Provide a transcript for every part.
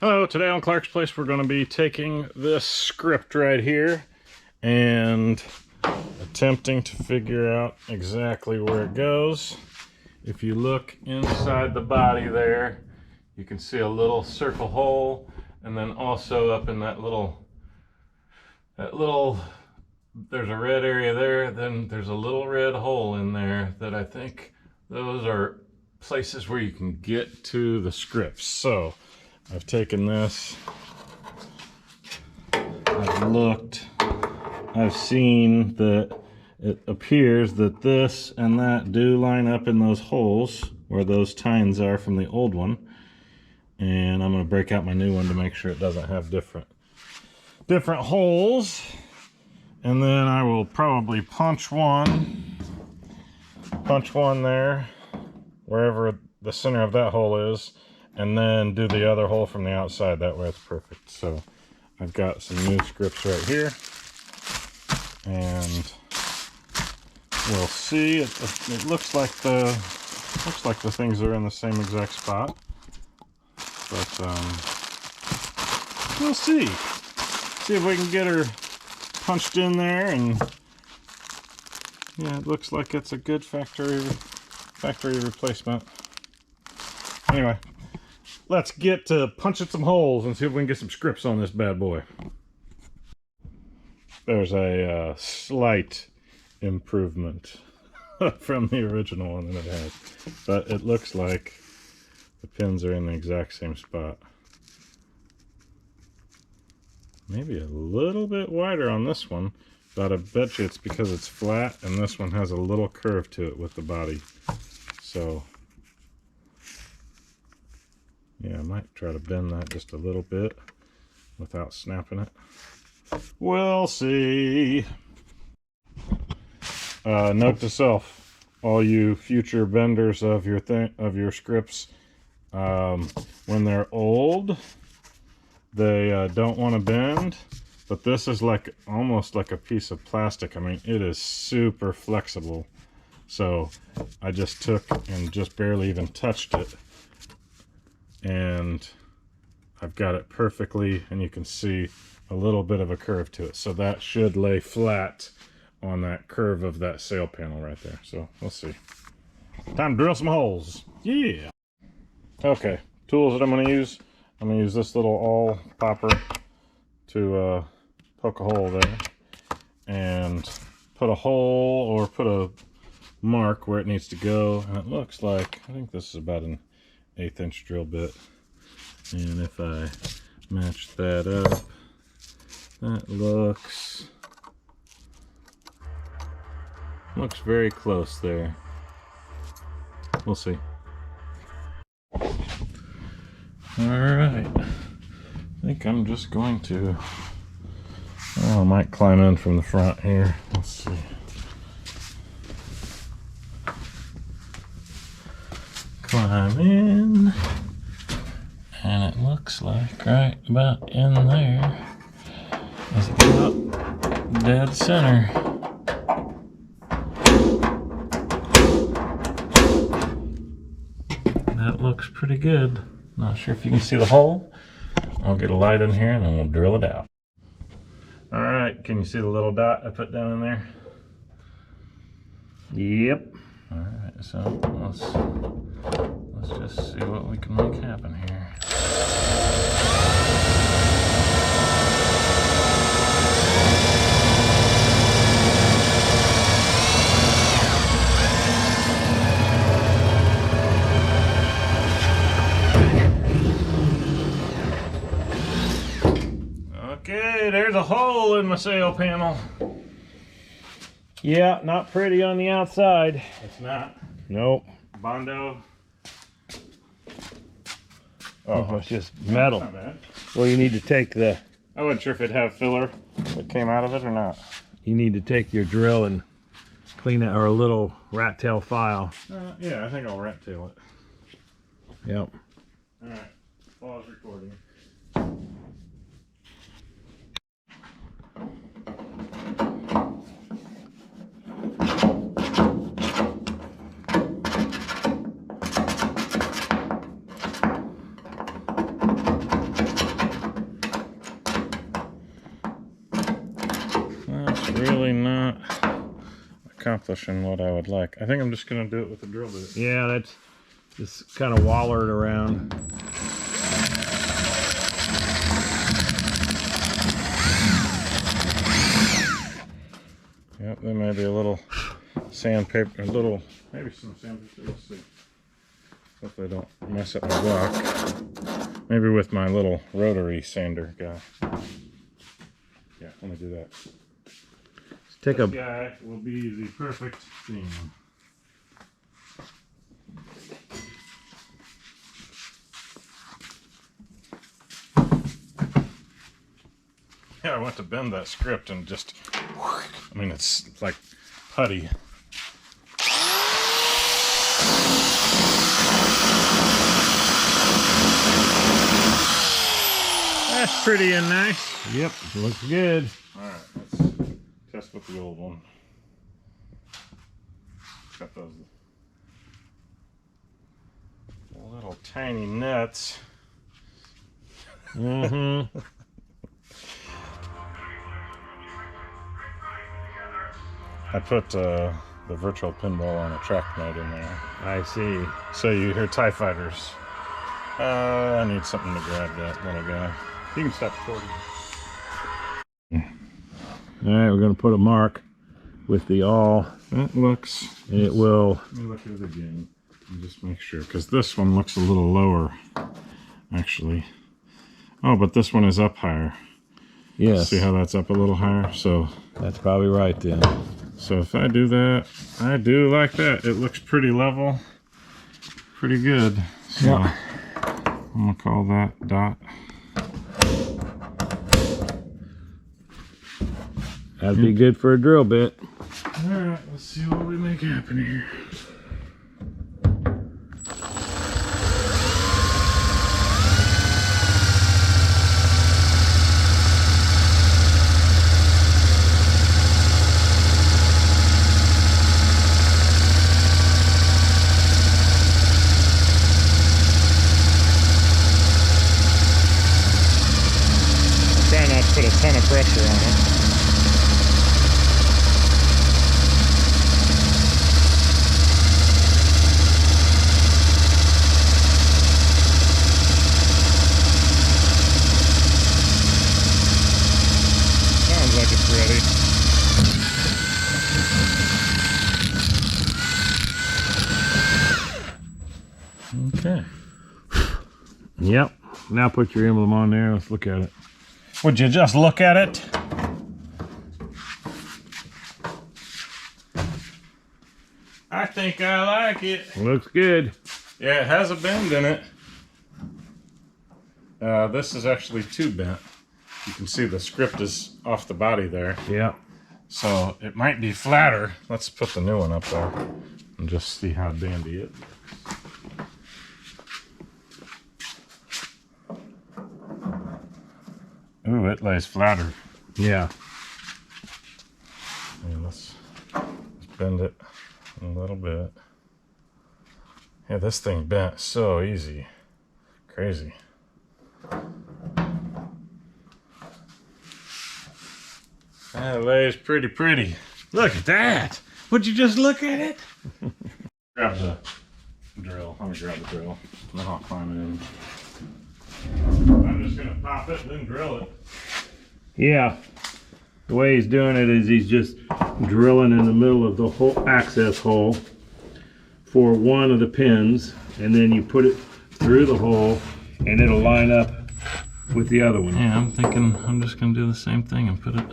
Hello, today on ClarksPlace we're going to be taking this script right here and attempting to figure out exactly where it goes. If you look inside the body there, you can see a little circle hole, and then also up in that little, there's a red area there, then there's a little red hole in there that I think those are places where you can get to the scripts. So I've taken this, I've looked, I've seen that it appears that this and that do line up in those holes where those tines are from the old one. And I'm going to break out my new one to make sure it doesn't have different holes. And then I will probably punch one there, wherever the center of that hole is, and then do the other hole from the outside. That way it's perfect. So I've got some new scripts right here, and we'll see. It looks like the things are in the same exact spot, but we'll see. See if we can get her punched in there, and yeah, it looks like it's a good factory replacement. Anyway, let's get to punching some holes and see if we can get some scripts on this bad boy. There's a slight improvement from the original one that it had, but it looks like the pins are in the exact same spot. Maybe a little bit wider on this one, but I bet you it's because it's flat and this one has a little curve to it with the body. So yeah, I might try to bend that just a little bit without snapping it. We'll see. Note to self, all you future benders of your scripts, when they're old, they don't want to bend, but this is like almost like a piece of plastic. I mean, it is super flexible. So I just took and just barely even touched it, and I've got it perfectly, and you can see a little bit of a curve to it. So that should lay flat on that curve of that sail panel right there. So we'll see. Time to drill some holes. Yeah. Okay, tools that I'm going to use. I'm going to use this little awl popper to poke a hole there and put a hole or put a mark where it needs to go. And it looks like, I think this is about an 1/8 inch drill bit. And if I match that up, that looks very close there. We'll see. Alright, I think I'm just going to, I might climb in from the front here. Let's see. Climb in, and it looks like right about in there is about dead center. That looks pretty good. Not sure if you can see the hole. I'll get a light in here and then we'll drill it out. Alright, can you see the little dot I put down in there? Yep. Alright, so let's just see what we can make happen here. Okay, there's a hole in my sail panel. Yeah, not pretty on the outside. It's not. Nope. Bondo. Oh, it's just metal. Not bad. Well, you need to take the... I wasn't sure if it'd have filler that came out of it or not. You need to take your drill and clean it, or a little rat tail file. Yeah, I think I'll rat tail it. Yep. Alright, pause recording. accomplishing what I would like. I think I'm just gonna do it with a drill bit. Yeah, that's just kind of wallered around. Yep, there may be a little sandpaper, maybe some sandpaper. Let's see. Hopefully I don't mess up my block. Maybe with my little rotary sander guy. Yeah, let me do that. Take this guy will be the perfect thing. Yeah, I went to bend that script and just, I mean, it's like putty. That's pretty and nice. Yep, looks good. Alright, let's test with the old one. Got those little tiny nuts. Mm-hmm. I put the virtual pinball on a track mode in there. I see. So you hear TIE fighters. I need something to grab that little guy. You can stop recording. All right, we're going to put a mark with the awl. That looks... And it will... Let me look at it again and just make sure. Because this one looks a little lower, actually. Oh, but this one is up higher. Yes. See how that's up a little higher? So that's probably right then. So if I do that, I do like that. It looks pretty level. Pretty good. So yeah. I'm going to call that dot. That'd be good for a drill bit. Alright, let's see what we make happen here. Try not to put a ton of pressure on it. Sounds like it's ready. Okay. Yep. Now put your emblem on there. Let's look at it. Would you just look at it? I think I like it. Looks good. Yeah, it has a bend in it. This is actually too bent. You can see the script is off the body there. Yeah. So it might be flatter. Let's put the new one up there and just see how dandy it looks. Ooh, it lays flatter. Yeah. And let's bend it a little bit. Yeah, this thing bent so easy. Crazy. That lays pretty. Look at that. Would you just look at it? Grab the drill. Let me grab the drill. And then I'll climb it in. I'm just gonna pop it and then drill it. Yeah. The way he's doing it is he's just drilling in the middle of the whole access hole for one of the pins, and then you put it through the hole and it'll line up with the other one. Yeah, I'm thinking I'm just gonna do the same thing and put it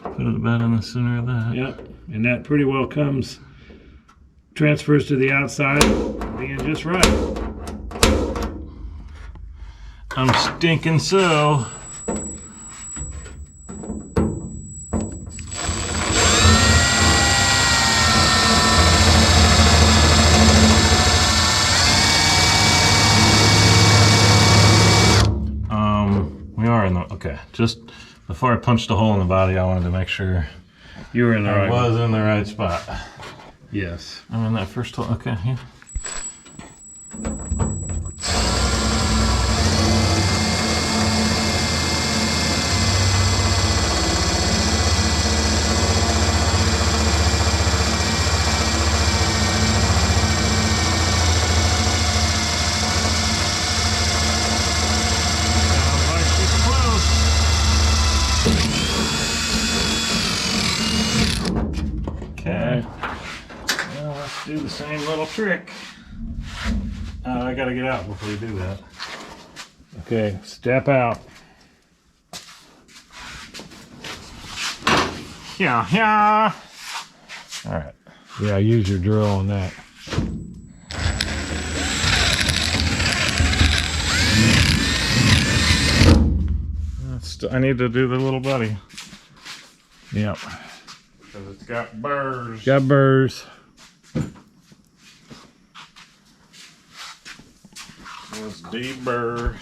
about in the center of that. Yep. And that pretty well transfers to the outside, being just right. I'm stinking so. We are in the, okay, just before I punched a hole in the body, I wanted to make sure You were in the right I was in the right spot. Yes. I'm in that first hole, okay, yeah. the same little trick. I gotta get out before you do that. Okay, step out. Yeah. All right. Yeah, use your drill on that. I need to do the little buddy. Yep. Because it's got burrs. Got burrs. Let's deburr.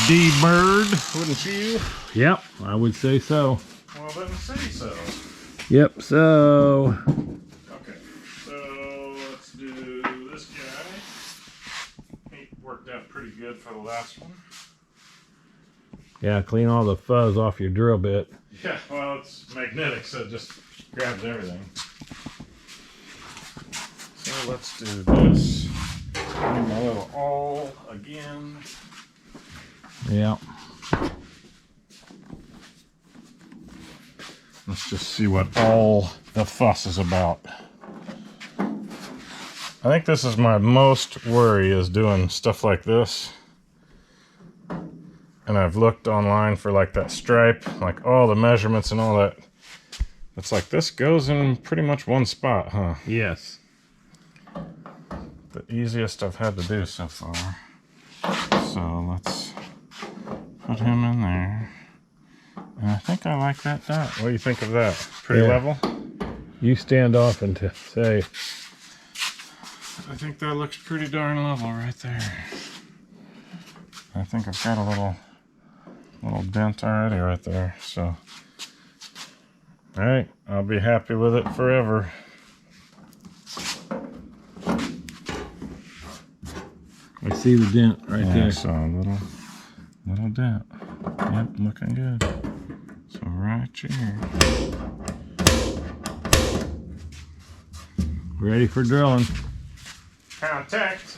Deburred, wouldn't you? Yep, I would say so. Well, then say so. Yep, so. Okay, so let's do this guy. He worked out pretty good for the last one. Yeah, clean all the fuzz off your drill bit. Yeah, well, it's magnetic, so it just grabs everything. So let's do this. Need my little awl again. Yeah. Let's just see what all the fuss is about. I think this is my most worry, is doing stuff like this. And I've looked online for like that stripe, like all the measurements and all that. It's like this goes in pretty much one spot, huh? Yes. The easiest I've had to do so far. So let's put him in there. And I think I like that dot. What do you think of that? Pretty level? You stand off and say. I think that looks pretty darn level right there. I think I've got a little dent already right there. So, all right, I'll be happy with it forever. I see the dent right there. So a little dent. Yep, looking good. So right here. Ready for drilling. Contact.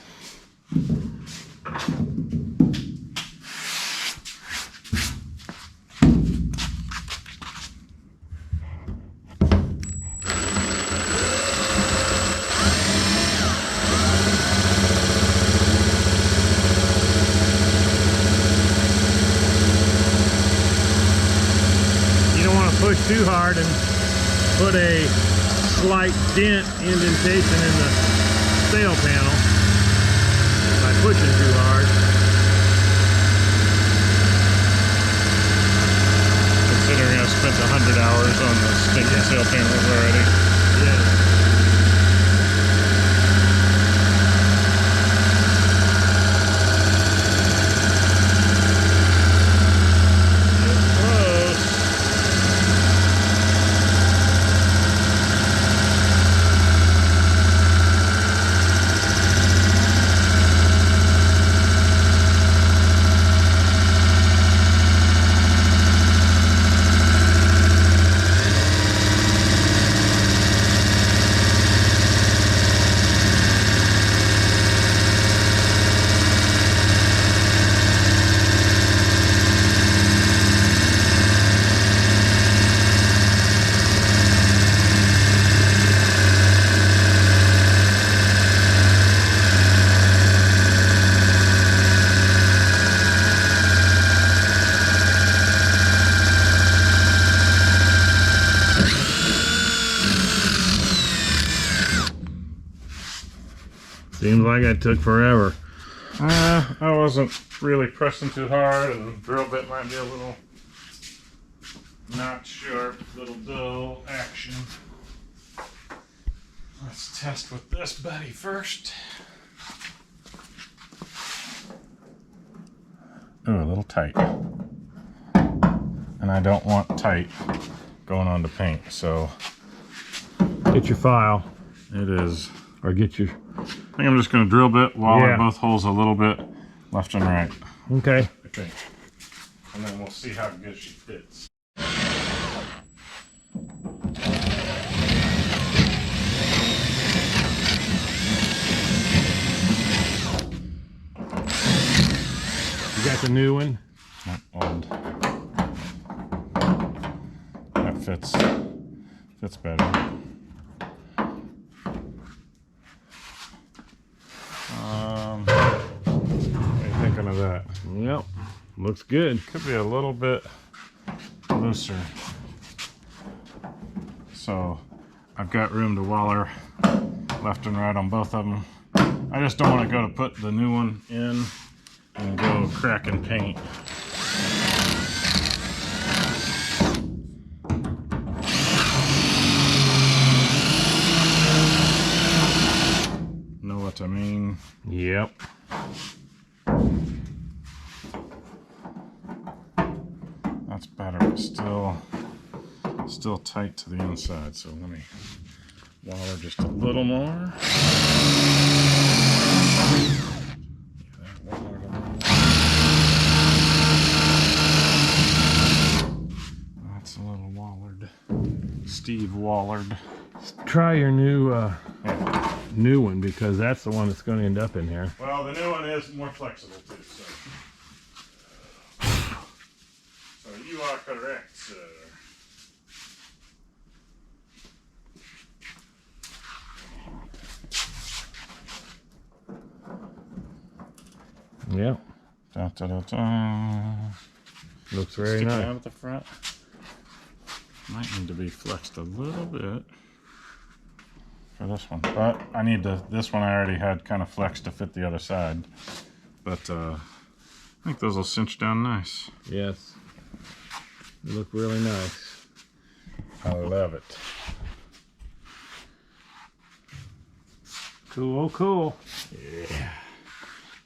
Push too hard and put a slight dent indentation in the sail panel by pushing too hard. Considering I spent 100 hours on the stinking sail panels already. Yeah. Seems like it took forever. I wasn't really pressing too hard, and the drill bit might be a little not sharp, little dull action. Let's test with this buddy first. Ooh, a little tight. And I don't want tight going on to paint, so Get your file. it is. Or get your... I think I'm just going to drill bit while both holes a little bit left and right. Okay. I think. And then we'll see how good she fits. You got the new one? Old. That fits better. What are you thinking of that? Yep. Looks good. Could be a little bit looser. So I've got room to waller left and right on both of them. I just don't want to go to put the new one in and go cracking paint. Know what I mean? Yep. That's better, but still tight to the inside. So let me waller just a little more. That's a little wallered. Steve wallered. Try your new one, because that's the one that's going to end up in here. Well, the new one is more flexible too, so you are correct, sir. Yeah. Da, da, da, da. Looks very Sticking nice. out at the front. Might need to be flexed a little bit for this one, but I need this one I already had kind of flexed to fit the other side, but I think those will cinch down nice. Yes. They look really nice. I love it. Cool, cool. Yeah.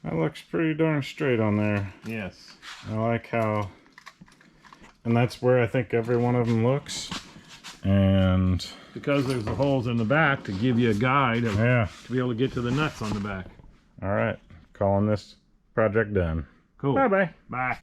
That looks pretty darn straight on there. Yes. I like how, and that's where I think every one of them looks. And Because there's the holes in the back to give you a guide of, yeah. to be able to get to the nuts on the back. All right. Calling this project done. Cool. Bye-bye. Bye.